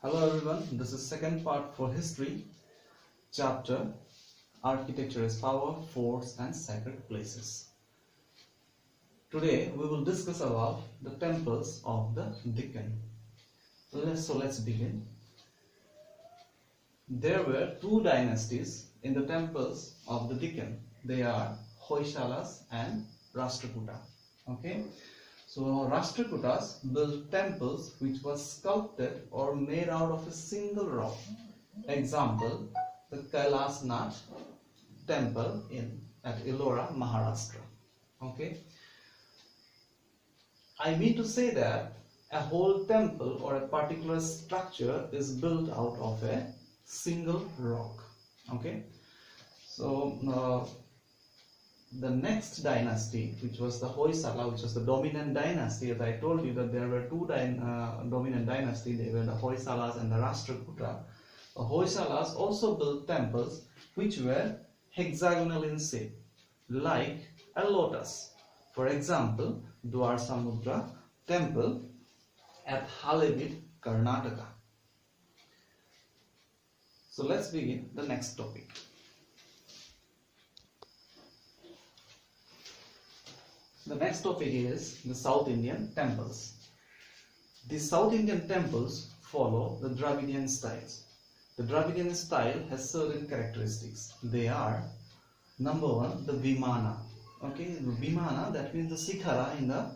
Hello everyone, this is second part for history, chapter Architecture is Power, Force and Sacred Places. Today we will discuss about the temples of the Deccan. So let's begin. There were two dynasties in the temples of the Deccan. They are Hoysalas and Rashtrakuta. Okay. So Rashtrakutas built temples which were sculpted or made out of a single rock. Example, the Kailasnath temple at Ellora, Maharashtra. Okay. I mean to say that a whole temple or a particular structure is built out of a single rock. Okay. So the next dynasty, which was the Hoysala, which was the dominant dynasty, as I told you that there were two dominant dynasties, they were the Hoysalas and the Rashtrakuta. The Hoysalas also built temples which were hexagonal in shape, like a lotus. For example, Dwar Samudra temple at Halebeedu, Karnataka. So let's begin the next topic. The next topic is the South Indian temples. The South Indian temples follow the Dravidian styles. The Dravidian style has certain characteristics. They are, number one, the Vimana. Okay, the Vimana, that means the Sikhara in the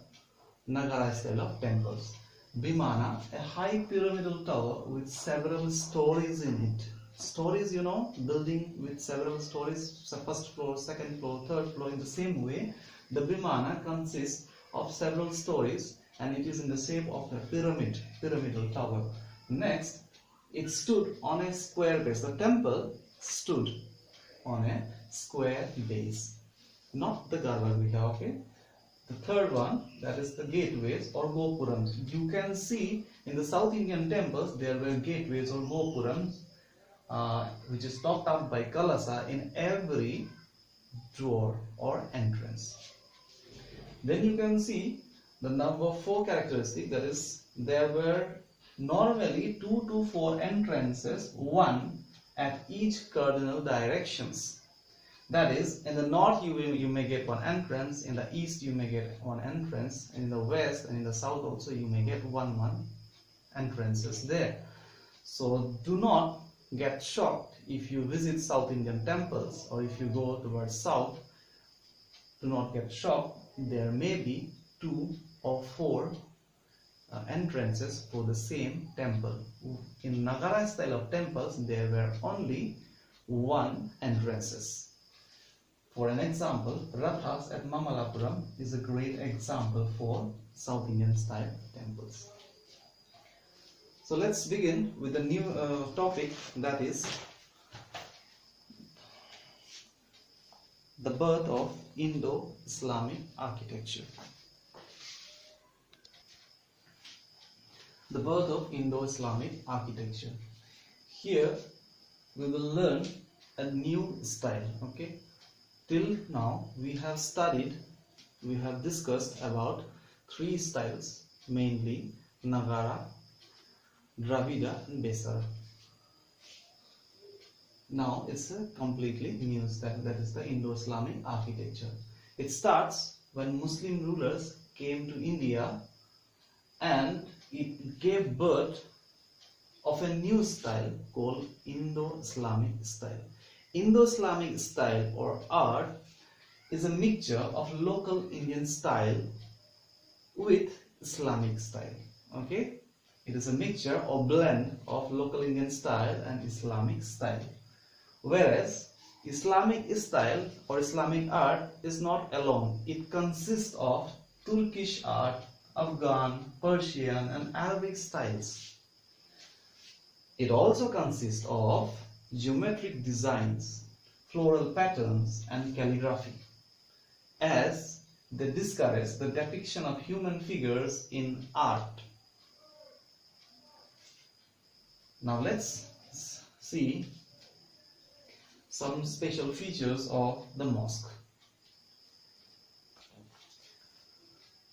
Nagara style of temples. Vimana, a high pyramidal tower with several stories in it. Stories, you know, building with several stories, so first floor, second floor, third floor. In the same way, the Vimana consists of several stories and it is in the shape of a pyramidal tower. Next, it stood on a square base. The temple stood on a square base, not the Garbhagriha, okay? The third one, that is the gateways or gopurams. You can see in the South Indian temples there were gateways or gopurams which is topped up by kalasa in every door or entrance. Then you can see the number 4 characteristic, that is there were normally 2 to 4 entrances, one at each cardinal directions. That is, in the north you may get one entrance, in the east you may get one entrance, and in the west and in the south also you may get one entrances there. So do not get shocked if you visit South Indian temples or if you go towards south. Do not get shocked. There may be 2 or 4 entrances for the same temple. In Nagara style of temples, there were only 1 entrances. For an example, Rathas at Mamalapuram is a great example for South Indian style temples. So let's begin with a new topic, that is the birth of Indo-Islamic architecture. The birth of Indo-Islamic architecture. Here we will learn a new style. Okay. Till now we have discussed about 3 styles, mainly Nagara, Dravida and Besara. Now it's a completely new style, that is the Indo-Islamic architecture. It starts when Muslim rulers came to India and it gave birth of a new style called Indo-Islamic style. Indo-Islamic style or art is a mixture of local Indian style with Islamic style. Okay, it is a mixture or blend of local Indian style and Islamic style. Whereas Islamic style or Islamic art is not alone. It consists of Turkish art, Afghan, Persian and Arabic styles. It also consists of geometric designs, floral patterns and calligraphy, as they discourage the depiction of human figures in art. Now let's see some special features of the mosque.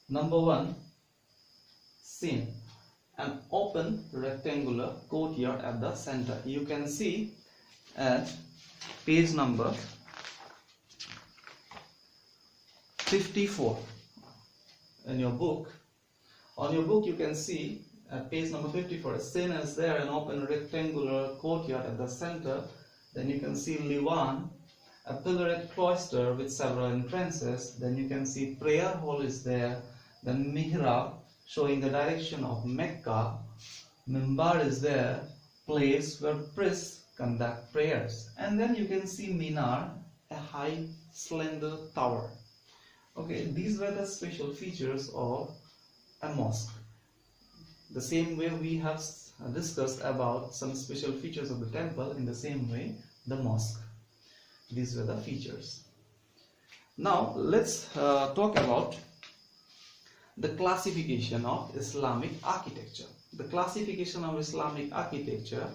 Number 1, scene. an open rectangular courtyard at the center. You can see at page number 54 in your book. On your book you can see at page number 54, seen as there an open rectangular courtyard at the center. Then you can see Liwan, a pillared cloister with several entrances. Then you can see prayer hall is there. Then mihrab showing the direction of Mecca. Mimbar is there, place where priests conduct prayers. And then you can see minar, a high slender tower. Okay, these were the special features of a mosque. The same way we have discussed about some special features of the temple, in the same way the mosque. These were the features. Now let's talk about the classification of Islamic architecture. The classification of Islamic architecture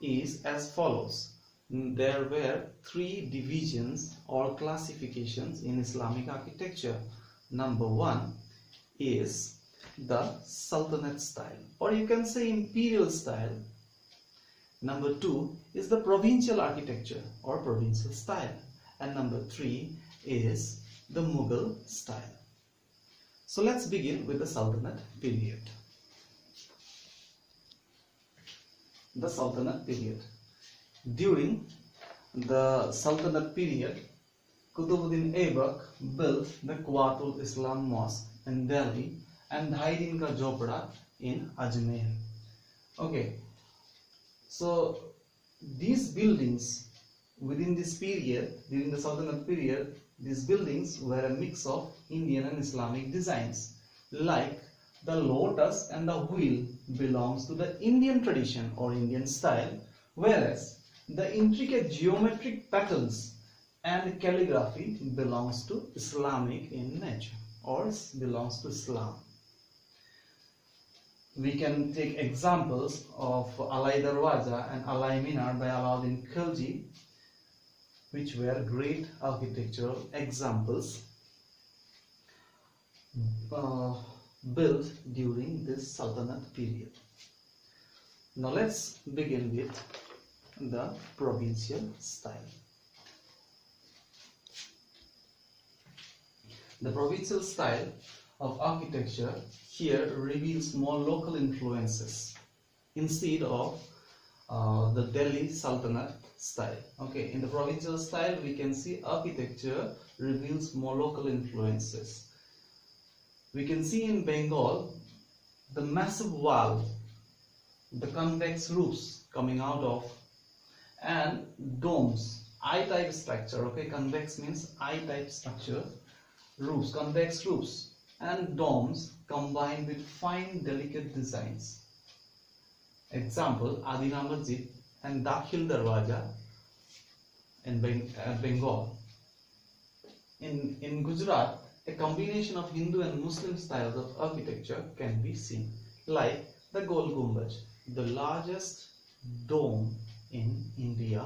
is as follows. There were 3 divisions or classifications in Islamic architecture. Number 1 is the Sultanate style, or you can say imperial style. Number 2 is the provincial architecture or provincial style, and number 3 is the Mughal style. So let's begin with the Sultanate period. The Sultanate period. During the Sultanate period, Qutbuddin Aibak built the Quwwatul Islam Mosque in Delhi and Dhaidin Ka Jhopda in Ajmer. Okay, so these buildings within this period, during the Sultanate period, these buildings were a mix of Indian and Islamic designs. Like the lotus and the wheel belongs to the Indian tradition or Indian style, whereas the intricate geometric patterns and calligraphy belongs to Islamic in nature or belongs to Islam. We can take examples of Alai Darwaja and Alai Minar by Alauddin Khilji, which were great architectural examples built during this Sultanate period. Now let's begin with the provincial style. The provincial style of architecture here reveals more local influences instead of the Delhi Sultanate style. Okay, in the provincial style we can see architecture reveals more local influences. We can see in Bengal the massive wall, the convex roofs coming out of, and domes, eye-type structure. Okay, convex means eye-type structure, roofs, convex roofs, and domes combined with fine, delicate designs. Example: Adina Masjid and Dakhil Darwaja in Bengal. In Gujarat, a combination of Hindu and Muslim styles of architecture can be seen, like the Gol Gumbaj, the largest dome in India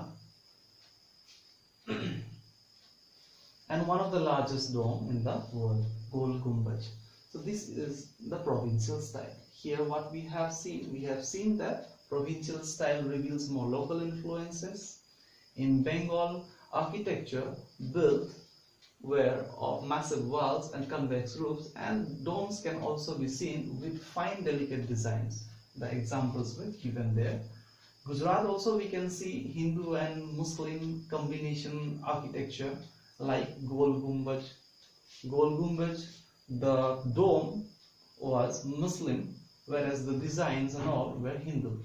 and one of the largest dome in the world, Gol Gumbaj. So this is the provincial style. Here what we have seen that provincial style reveals more local influences. In Bengal, architecture built were of massive walls and convex roofs, and domes can also be seen with fine delicate designs. The examples were given there. Gujarat also we can see Hindu and Muslim combination architecture like Gol Gumbaj. Gol Gumbaj, the dome was Muslim, whereas the designs and all were Hindu.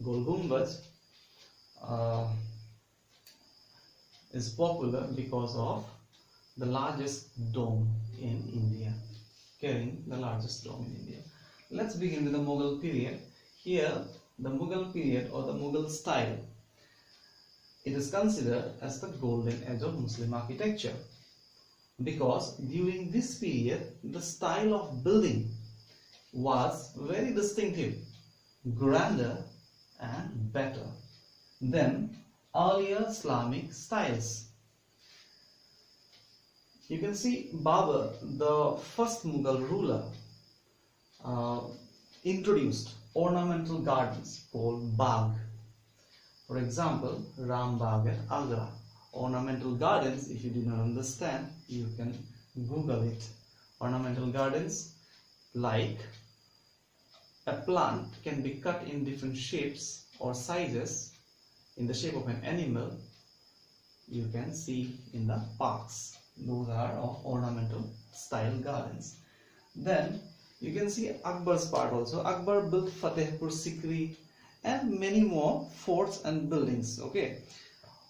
Gol Gumbaj is popular because of the largest dome in India, carrying the largest dome in India. Let's begin with the Mughal period. Here, the Mughal period or the Mughal style, it is considered as the golden age of Muslim architecture, because during this period the style of building was very distinctive, grander and better than earlier Islamic styles. You can see Babur, the first Mughal ruler, introduced ornamental gardens called Bagh. For example, Ram Bagh at Agra. Ornamental gardens, if you do not understand, you can Google it. Ornamental gardens, like a plant can be cut in different shapes or sizes in the shape of an animal, you can see in the parks. Those are ornamental style gardens. Then you can see Akbar's part also. Akbar built Fatehpur Sikri and many more forts and buildings. Okay,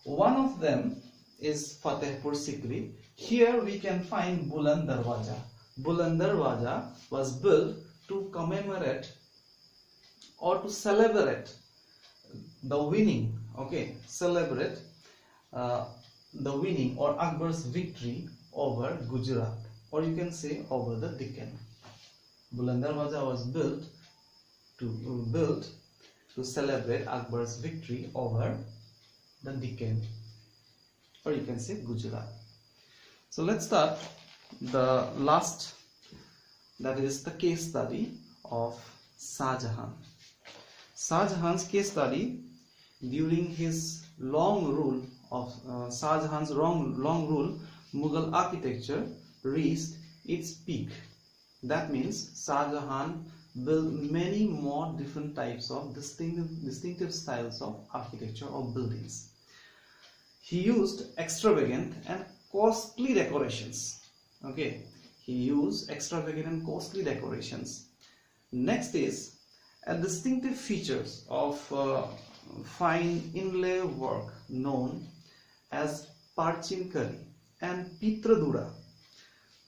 one of them is Fatehpur Sikri. Here we can find Buland Darwaja. Buland Darwaja was built to commemorate or to celebrate the winning, celebrate the winning or Akbar's victory over Gujarat, or you can say over the Deccan. Buland Darwaja was built to celebrate Akbar's victory over the Deccan, or you can say Gujarat. So let's start the last, that is the case study of Shah Jahan. Shah Jahan's case study during his long rule of Shah Jahan's long rule, Mughal architecture reached its peak. That means Shah Jahan built many more different types of distinctive styles of architecture or buildings. He used extravagant and costly decorations. He used extravagant and costly decorations. Next is a distinctive features of fine inlay work known as Parchinkari and Pitradura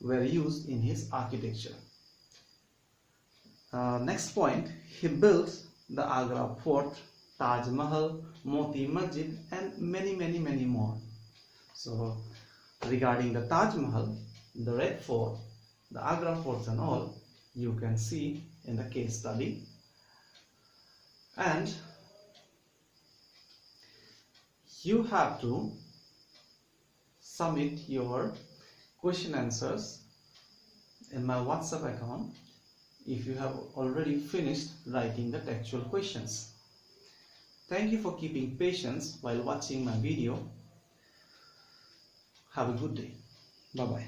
were used in his architecture. Next point, he built the Agra Fort, Taj Mahal, Moti Masjid and many more. So regarding the Taj Mahal, the Red Fort, the Agra forts and all, you can see in the case study. And you have to submit your question answers in my WhatsApp account if you have already finished writing the textual questions. Thank you for keeping patience while watching my video. Have a good day. Bye-bye.